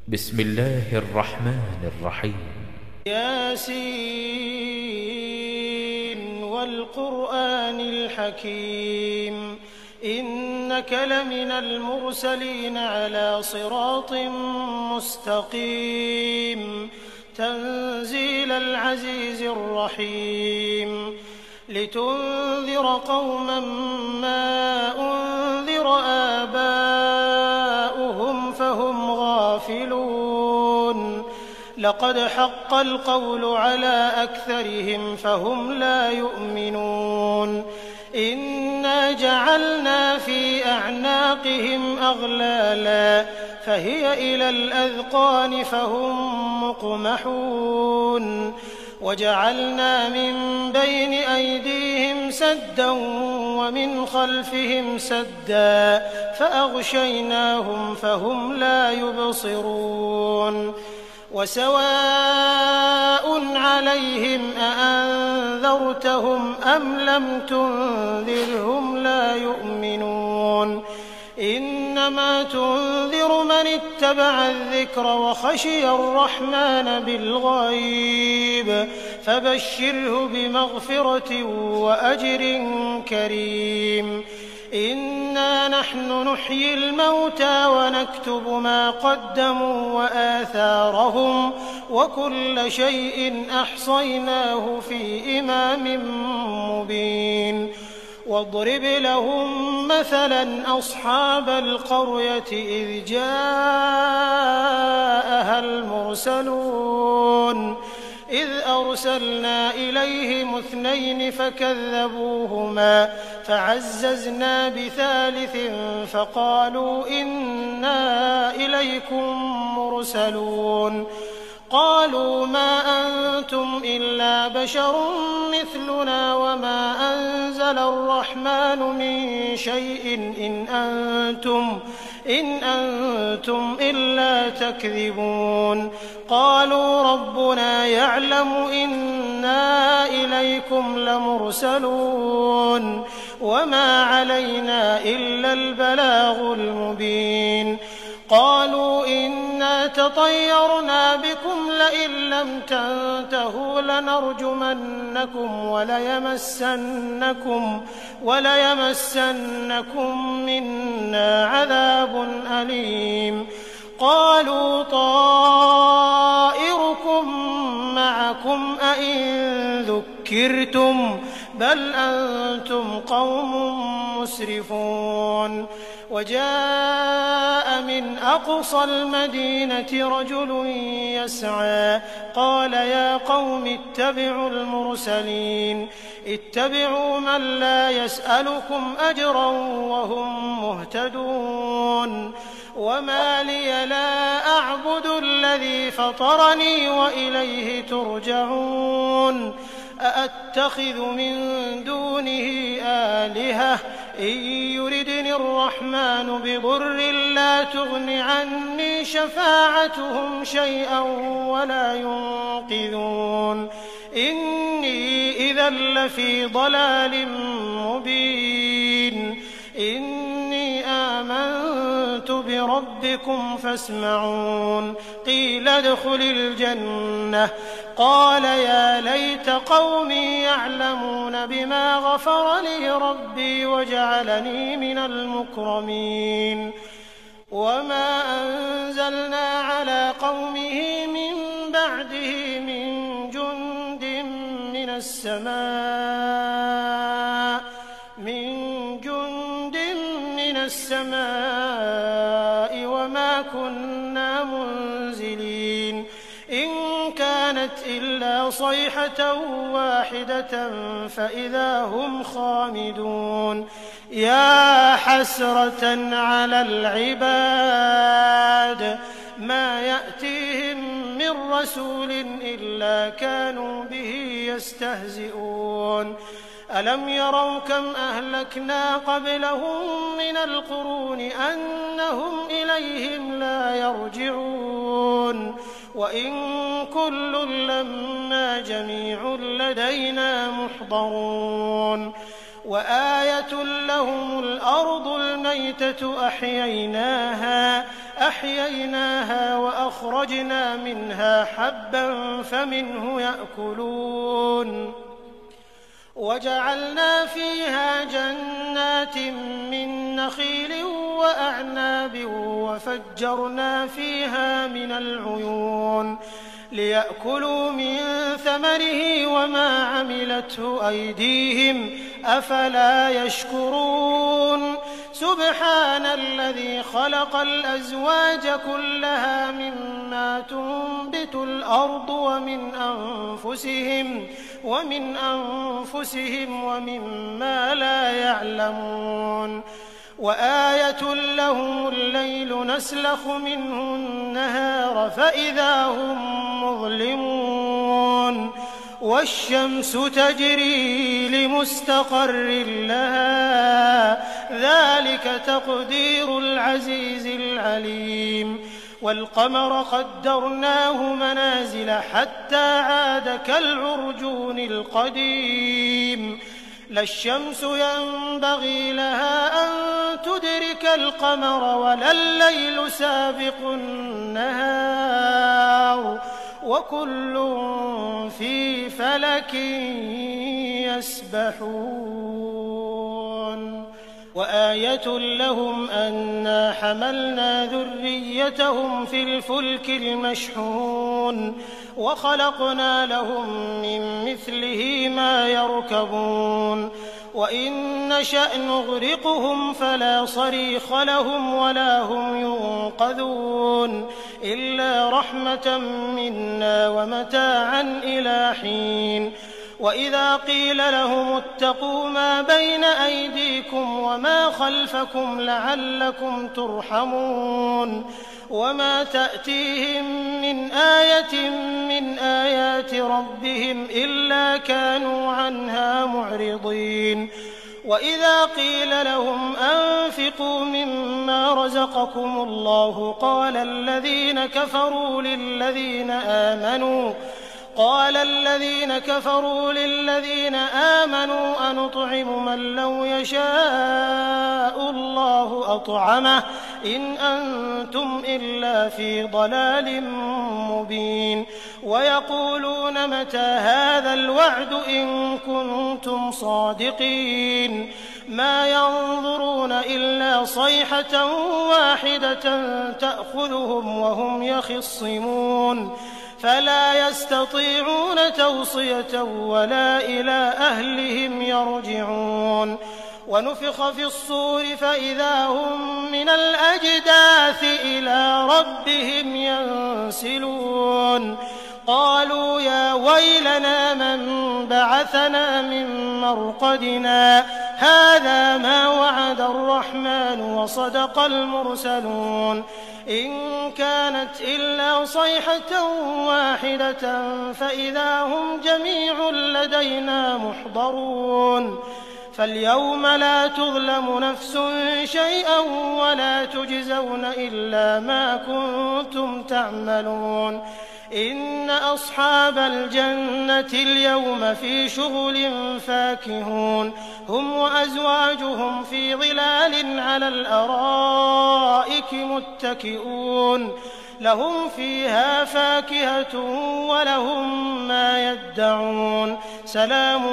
بسم الله الرحمن الرحيم. ياسين والقرآن الحكيم إنك لمن المرسلين على صراط مستقيم تنزيل العزيز الرحيم لتنذر قوما ما أنذر آباؤهم فهم غافلون لقد حق القول على أكثرهم فهم لا يؤمنون إنا جعلنا في أعناقهم أغلالا فهي إلى الأذقان فهم مقمحون وجعلنا من بين أيديهم سدا ومن خلفهم سدا فأغشيناهم فهم لا يبصرون وسواء عليهم أأنذرتهم أم لم تنذرهم لا يؤمنون إنما تنذر من اتبع الذكر وخشي الرحمن بالغيب فبشره بمغفرة وأجر كريم إنا نحن نحيي الموتى ونكتب ما قدموا وآثارهم وكل شيء أحصيناه في إمام مبين واضرب لهم مثلا أصحاب القرية إذ جاءها المرسلون إذ أرسلنا إليهم 2 فكذبوهما فعززنا بثالث فقالوا إنا إليكم مرسلون قالوا ما أنتم إلا بشر مثلنا وما أنزل الرحمن من شيء إن أنتم إلا تكذبون قالوا ربنا يعلم إنا إليكم لمرسلون وما علينا إلا البلاغ المبين قالوا إنا تطيرنا بكم لئن لم تنتهوا لنرجمنكم وليمسنكم منا عذاب أليم قالوا طائركم معكم أئن ذكرتم بل أنتم قوم مسرفون وجاء من أقصى المدينة رجل يسعى قال يا قوم اتبعوا المرسلين اتبعوا من لا يسألكم أجرا وهم مهتدون وما لي لا أعبد الذي فطرني وإليه ترجعون أأتخذ من دونه آلهة إن يردني الرحمن بضر لا تغن عني شفاعتهم شيئا ولا ينقذون إني إذا لفي ضلال مبين إني آمنت بربكم فاسمعون قيل ادخل الجنة قال يا ليت قومي يعلمون بما غفر لي ربي وجعلني من المكرمين وما أنزلنا على قومه من بعده من جند من السماء وما كنا منزلين إن كانت إلا صيحة واحدة فإذا هم خامدون يا حسرة على العباد ما يأتيهم من رسول إلا كانوا به يستهزئون ألم يروا كم أهلكنا قبلهم من القرون أنهم إليهم لا يرجعون وإن كل لما جميع لدينا محضرون وآية لهم الأرض الميتة أحييناها فأخرجنا منها حبا فمنه يأكلون وجعلنا فيها جنات من نخيل وأعناب وفجرنا فيها من العيون ليأكلوا من ثمره وما عملته أيديهم أفلا يشكرون سبحان الذي خلق الأزواج كلها مما تنبت الأرض ومن أنفسهم ومما لا يعلمون وآية لهم الليل نسلخ منه النهار فإذا هم مظلمون والشمس تجري لمستقر لها ذلك تقدير العزيز العليم والقمر قدرناه منازل حتى عاد كالعرجون القديم لا الشمس ينبغي لها أن تدرك القمر ولا الليل سابق النهار وكل في فلك يسبحون وآية لهم أنا حملنا ذريتهم في الفلك المشحون وخلقنا لهم من مثله ما يركبون وإن نشأ نغرقهم فلا صريخ لهم ولا هم ينقذون إلا رحمة منا ومتاعا إلى حين وإذا قيل لهم اتقوا ما بين أيديكم وما خلفكم لعلكم ترحمون وما تأتيهم من آية من آيات ربهم إلا كانوا عنها معرضين وإذا قيل لهم أنفقوا مما رزقكم الله قال الذين كفروا للذين آمنوا أنطعم من لو يشاء الله أطعمه إن أنتم إلا في ضلال مبين ويقولون متى هذا الوعد إن كنتم صادقين ما ينظرون إلا صيحة واحدة تأخذهم وهم يخصمون فلا يستطيعون توصية ولا إلى أهلهم يرجعون ونفخ في الصور فإذا هم من الأجداث إلى ربهم ينسلون قالوا يا ويلنا من بعثنا من مرقدنا هذا ما وعد الرحمن وصدق المرسلون إن كانت إلا صيحة واحدة فإذا هم جميع لدينا محضرون فاليوم لا تظلم نفس شيئا ولا تجزون إلا ما كنتم تعملون إن أصحاب الجنة اليوم في شغل فاكهون هم وأزواجهم في ظلال على الأرائك متكئون لهم فيها فاكهة ولهم ما يدعون سلام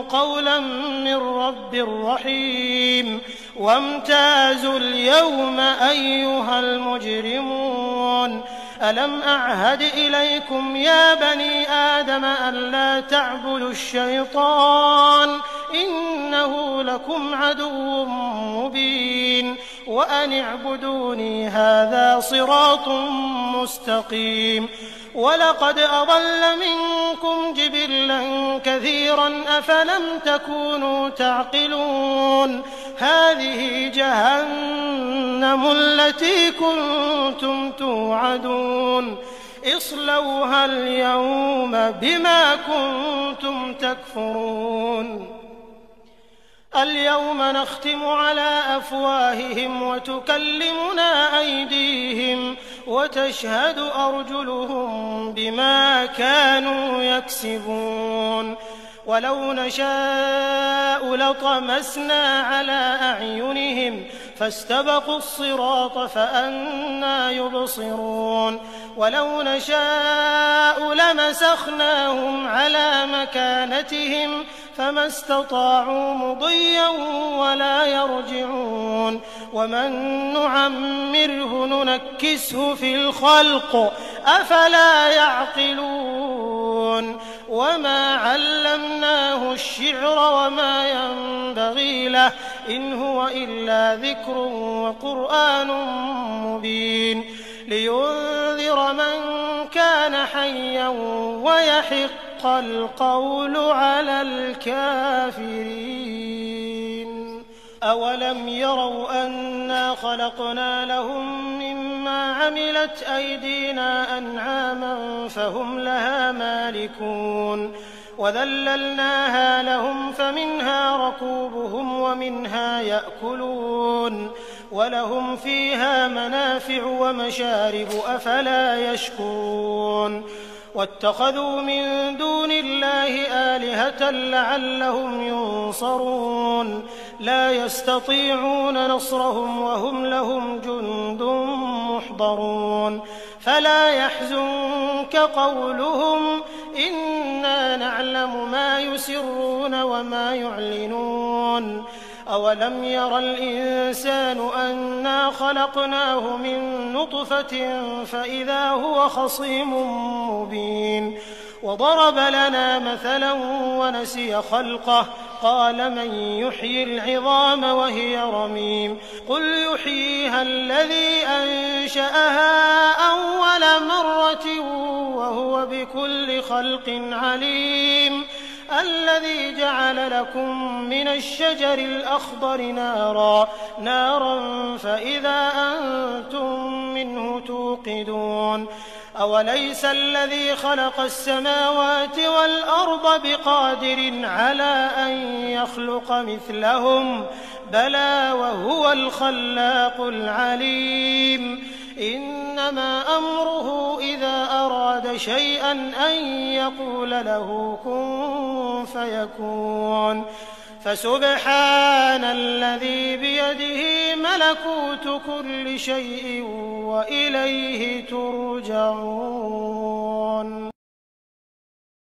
قولا من رب رحيم وامتازوا اليوم أيها المجرمون ألم أعهد إليكم يا بني آدم ألا تعبدوا الشيطان إنه لكم عدو مبين وأن اعبدوني هذا صراط مستقيم ولقد أضل منكم جبلا كثيرا أفلم تكونوا تعقلون هذه جهنم التي كنتم توعدون اصلوها اليوم بما كنتم تكفرون اليوم نختم على أفواههم وتكلمنا أيديهم وتشهد أرجلهم بما كانوا يكسبون ولو نشاء لطمسنا على أعينهم فاستبقوا الصراط فأنى يبصرون وَلَوْ نَشَاءُ لَمَسَخْنَاهُمْ عَلَىٰ مَكَانَتِهِمْ فَمَا اسْتَطَاعُوا مُضِيًّا وَلَا يَرْجِعُونَ وَمَن نُّعَمِّرْهُ نُنَكِّسْهُ فِي الْخَلْقِ ۖ أَفَلَا يَعْقِلُونَ وَمَا عَلَّمْنَاهُ الشِّعْرَ وَمَا يَنبَغِي لَهُ ۚ إِنْ هُوَ إِلَّا ذِكْرٌ وَقُرْآنٌ مُّبِينٌ لِّيُنذِرَ مَن كَانَ حَيًّا وَيَحِقَّ الْقَوْلُ عَلَى الْكَافِرِينَ أَوَلَمْ يَرَوْا أَنَّا خَلَقْنَا لَهُم مِّمَّا عَمِلَتْ أَيْدِينَا أَنْعَامًا فَهُمْ لَهَا مَالِكُونَ وَذَلَّلْنَاهَا لَهُمْ فَمِنْهَا رَكُوبُهُمْ وَمِنْهَا يَأْكُلُونَ وَلَهُمْ فِيهَا مَنَافِعُ وَمَشَارِبُ ۖ أَفَلَا يَشْكُرُونَ وَاتَّخَذُوا مِن دُونِ اللَّهِ آلِهَةً لَّعَلَّهُمْ يُنصَرُونَ لَا يَسْتَطِيعُونَ نَصْرَهُمْ وَهُمْ لَهُمْ جُندٌ مُّحْضَرُونَ فَلَا يَحْزُنكَ قَوْلُهُمْ ۘ إِنَّا نَعْلَمُ مَا يُسِرُّونَ وَمَا يُعْلِنُونَ أَوَلَمْ يَرَ الْإِنسَانُ أَنَّا خَلَقْنَاهُ مِن نُّطْفَةٍ فَإِذَا هُوَ خَصِيمٌ مُّبِينٌ وَضَرَبَ لَنَا مَثَلًا وَنَسِيَ خَلْقَهُ قَالَ مَن يُحْيِي الْعِظَامَ وَهِيَ رَمِيمٌ قُلْ يُحْيِيهَا الَّذِي أَنشَأَهَا أَوَّلَ مَرَّةٍ وَهُوَ بِكُلِّ خَلْقٍ عَلِيمٌ الَّذِي جَعَلَ لَكُم مِّنَ الشَّجَرِ الْأَخْضَرِ نَارًا فَإِذَا أَنتُم مِّنْهُ تُوقِدُونَ أَوَلَيْسَ الَّذِي خَلَقَ السَّمَاوَاتِ وَالْأَرْضَ بِقَادِرٍ عَلَىٰ أَن يَخْلُقَ مِثْلَهُم ۚ بَلَىٰ وَهُوَ الْخَلَّاقُ الْعَلِيمُ إِنَّمَا أَمْرُهُ إِذَا أَرَادَ شَيْئًا أَن يَقُولَ لَهُ كُن فَيَكُونُ فَسُبْحَانَ الَّذِي بِيَدِهِ مَلَكُوتُ كُلِّ شَيْءٍ وَإِلَيْهِ تُرْجَعُونَ